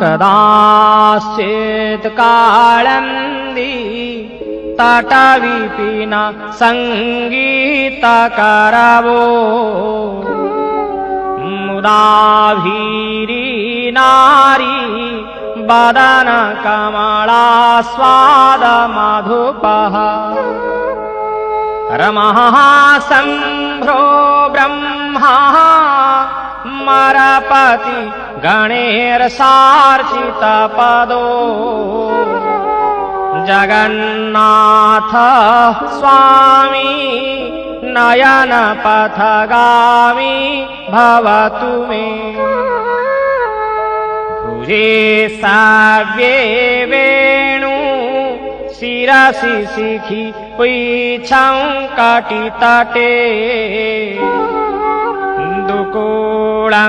कदाचित् काळन्दी तटविपिन सङ्गीतकरवो मुदाभीरी नारी वदन कमलास्वाद मधुपः रमः शम्भो ब्रह्मा मरपति गणेर्सार्चितपदो जगन्नाथ स्वामी नयनपथगामी भवतु मे भुजे साव्ये वेणु शिरसि शिखि पुच्छं कटितटे